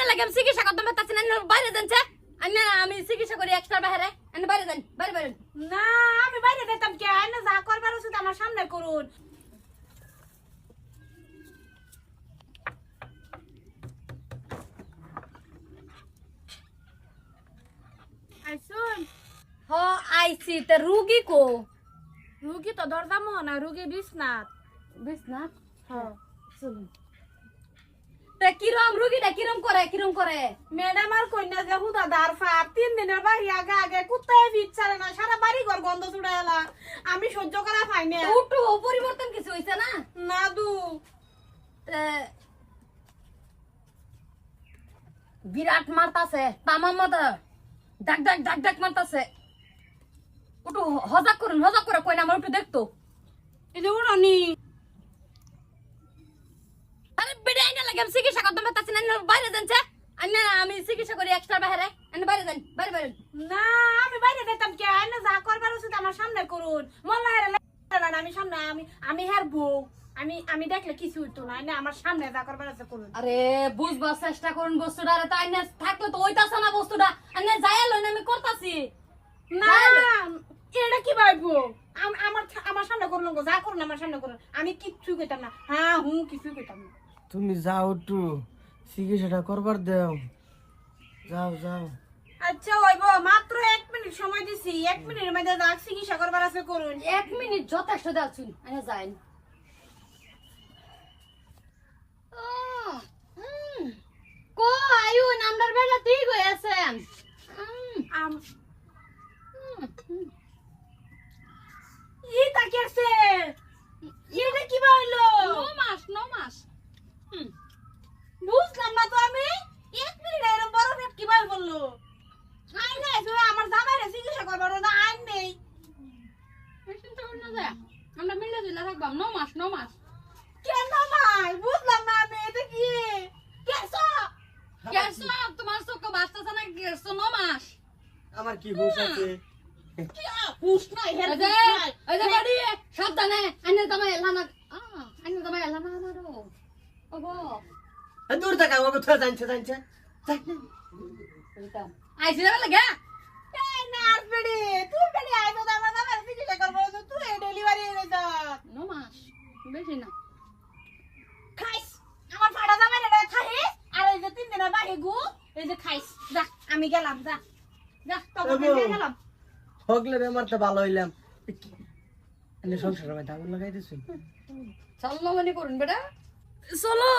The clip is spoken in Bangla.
আইনা লাগে আমি চিকিৎসা করতে পারতাছি না বাইরে যাচ্ছে আমি চিকিৎসা করি এক্সট্রা বাইরে বাইরে যান বাইরে বাইরে না আমি বাইরে যেতাম কে আইনা যা করবার উচিত আমার সামনে করুন আইসুন হ আইছি তে রুগী কো রুগী তো দরজা মোহনা রুগী বিছনাথ বিছনাথ হ্যাঁ চলুন তে কিরম রুগীটা কিরম করে ম্যাডাম আর কন্যা যে হুদা দার ফাপ 3 দিনের বাড়ি আগে আগে কুত্তায় বিচ্ছারে না সারা বাড়ি ঘর গন্ধ ছুড়ে এলা আমি সহ্য করা পাই না উঠু পরিবর্তন কিছু হইছে না না দু তে বিরাট মারতাছে তামাম মতো ডাক ডাক মারতাছে উঠু হজাক করে কই না আমার একটু দেখতো এই যে উড়নি আরে বেড়ে আইনা লাগে আমি চিকিৎসা করতে পারতাছি না বাইরে যাচ্ছে আমি চিকিৎসা করি এক্সট্রা বাইরে বাইরে যান বাইরে বাইরে না আমি বাইরে যেতাম কে আইনা যা করবার উচিত আমার সামনে করুন মল্লা হেরে না আমি সামনে আমি হের বউ আমি দেখলে কিছু হইতো না না আমার সামনে যা করবার আছে করুন আরে বুঝবার চেষ্টা করুন বস্তুটা আরে তাই না থাকলে তো ওইতাছে না বস্তুটা আনে যাইয়া লই না আমি করতাছি না এটা কি ভাইবো আমার সামনে করুন গো যা করুন আমার সামনে করুন আমি কিচ্ছু কইতাম না হ্যাঁ কিছু কইতাম না তুমি যাও একটু চিকিৎসাটা করবার দাও যাও আচ্ছা হইব মাত্র 1 মিনিট সময় দিছি 1 মিনিটের মধ্যে যা চিকিৎসা করবার আছে করুন 1 মিনিট যথেষ্ট দাওছুন আনে যাইন কো আয়ু নাম্বার বেলা ঠিক হইছে ই তাকিয়েছে এটা কি হইলো 9 মাস বুঝলাম না তো আমি 1 মিনিট এরকম বড় পেট কি ভাই বললো আই নাই শুনে আমার জামাইরে চিকিৎসা করবার না আইন নেই চিন্তা করুন না যায় আমরা মিলে দিলা থাকবাম 9 মাস কেন ভাই বুঝলাম না আমি এটা কি কেসো কেসো তোমার চোখ বাঁচতেছে না কেসো 9 মাস আমার কি হুশ আছে কি হুশ নাই হের এই যে বাড়ি সাবধানে আইনে তোমায় এলানা আইনে তোমায় এলানা না রো ওগো দূর থাকা ও কোথায় জানছে আইছি না লাগা এই নার্স বেডি তুই বেডি আই তো আমার জামাইরে চিকিৎসা করবো তুই ডেলিভারি হয়ে যা 9 মাস বেশি না খাইস আমার ফাড়া জামাইরে খাইস আর এই যে 3 দিনের বাকি গু এই যে খাইস যা আমি গেলাম যা তো গেলাম হগলে বেমার তো ভালো হইলাম এনে সংসারের মধ্যে আগুন লাগাই দিছুন চলো মনে করুন বেটা চলো